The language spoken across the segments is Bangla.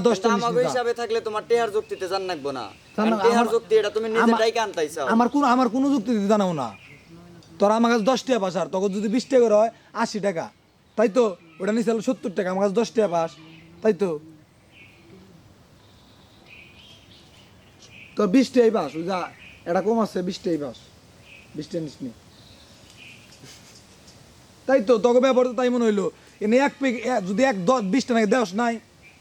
10টা আমাগো হিসাবে থাকলে তোমার টেহার যুক্তিতে জান লাগবো না, কারণ টেহার যুক্তি এটা তুমি নিজেটাই আনতাইছো। আমার কোনো যুক্তি দিতে জানাও না। তোরা আমার কাছে 10 টাকা পাস, আর তখন যদি 20 টাকা করে হয় 80 টাকা, তাই তো? ওটা নিচে 70 টাকা, আমার কাছে 10 টাকা পাস, তাই তো? তো 20 টাকাই পাস, ওই যা এটা কম আছে, 20 টাকাই পাস, 20 টাকা নিস নি, তাই তো? তোকে ব্যাপার তো তাই মনে হইলো। এনে যদি 20 টাকা দেওয়াস নাই,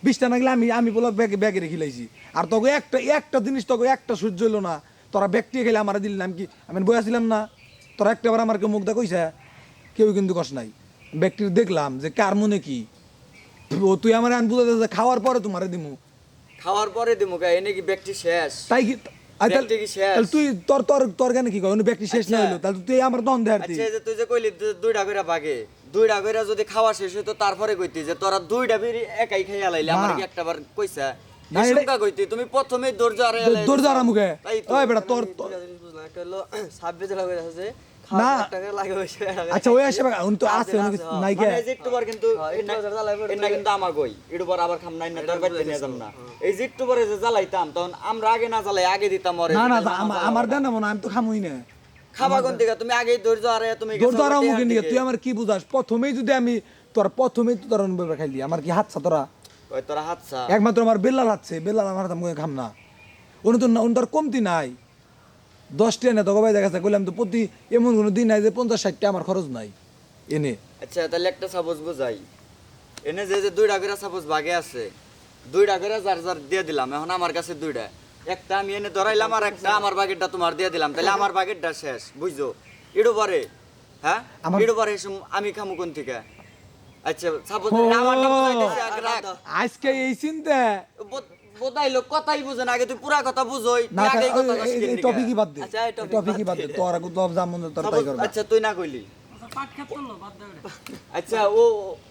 20 টাকা লাগলে আমি বলে ব্যাগে রেখে লাইছি। আর তোকে একটা জিনিস, তোকে একটা সহ্য হইলো না, তোরা ব্যক্তি খেলে আমার দিল নাম কি? আমি বইয়াছিলাম না? তোরা একটাবার আমার কেউ মুখ দা কইছে? কেউ কিন্তু কষ নাই। ব্যক্তির দেখলাম যে কার মনে কি। ও তুই আমার আন বুঝাতে খাওয়ার পরে তোমারে দিমু। খাওয়ার পরে দিমু কা, এনে কি ব্যক্তি শেষ? তাই কি? ব্যক্তি কি শেষ? তাহলে তুই তোর কেন কি কয় ব্যক্তি শেষ না হইলো? তাহলে তুই আমার দন দেয়ার আচ্ছা, যে তুই যে কইলি 2টা কইরা ভাগে, 2টা কইরা যদি খাওয়া শেষ হইতো তারপরে কইতি যে তোরা 2টা বিড়ি একাই খাইয়া লাইলে, আমার কি একটাবার কইছা? না, এটা- এসবকা কইতি তুমি প্রথমেই দরজা আড়াইয়া লাইলে। দরজা আড়া মুখে। তাই তো। ওই বেটা তোর বুঝলাম একটা হলো 26 টাকা করে আছে, না। খাওয়া টাকা লাগে হইছে। আচ্ছা ওই আসে উনি তো আছে, উনি নাই কে? মানে এই যে একটুবার কিন্তু একটু জ্বালাই পড়ে এটা কিন্তু আমার কই একটুবার আবার খাম নাই না, তোর বাড়িতে নিয়ে যাম না। এই যে একটুবারে যে জ্বালাইতাম তখন আমরা আগে না জ্বালাই আগে দিতাম ওরে। না না আমার দেন না মনে, আমি তো খামুই না। খাবা কোন দিকে? তুমি আগেই দরজা আড়াইয়া তুমি দরজা আড়া মুখে নিয়ে তুই আমার কি বুঝাস? প্রথমেই যদি আমি প্রথমেই তো তোর অনুভব খাইলি, আমার কি হাতছা তোরা? ওই তোরা হাতছা। একমাত্র আমার বেল্লাল হাতছে, বেল্লাল আমার হাতে মুখে খাম না। উনি তো উনি তোর কমতি নাই। 10 টাকা না তোকে ভাই দেখাচ্ছে, বললাম তো প্রতি এমন কোনো দিন নাই যে 50-60 টাকা আমার খরচ নাই এনে। আচ্ছা তাহলে একটা সাপোজ বুঝাই, এনে যে 2টা করে সাপোজ ভাগে আছে, 2টা করে যার যার দিয়ে দিলাম, এখন আমার কাছে 2টা, একটা আমি এনে ধরাইলাম আর একটা আমার বাগেরটা তোমার দিয়ে দিলাম, তাহলে আমার বাগেরটা শেষ, বুঝছো? এডো পরে হ্যাঁ এডো পরে আমি খামু কোন থেকে? আচ্ছা সাপোজ আমারটা বুঝাইতেছি আগে রাখ। আজকে এই চিন্তা বোধাইলো কথাই বুঝে না, আগে তুই পুরা কথা বুঝোই, না, তুই আগেই কথা কস এই কেন দিকে? টপিকই বাদ দে, আচ্ছা, এই topic টপিকই বাদ দে, তোর তো যেমন তোর তাই করবা। আচ্ছা তুই না কইলি, আচ্ছা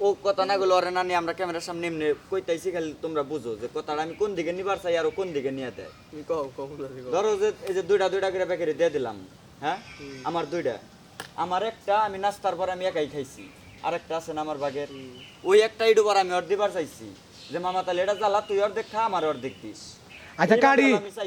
ও কথা না গুলো ওরে না নিয়ে আমরা ক্যামেরার সামনে এমনি কইতাইছি, খালি তোমরা বুঝো যে কথাটা আমি কোন দিকে নিবার চাই আর ও কোন দিকে নিয়ে দেয়। তুমি কও কও বলি কও। ধরো যে এই যে 2টা করে প্যাকেটে দিয়ে দিলাম, হ্যাঁ আমার 2টা, আমার একটা আমি নাস্তার পর আমি একাই খাইছি, আর একটা আছে না আমার বাগের, ওই একটা ইডুবার আমি ওর দিবার চাইছি যে মামা তাহলে এটা জ্বালা, তুই অর্ধেক খা আমার অর্ধেক দিস। আচ্ছা কাড়ি। আমি চাই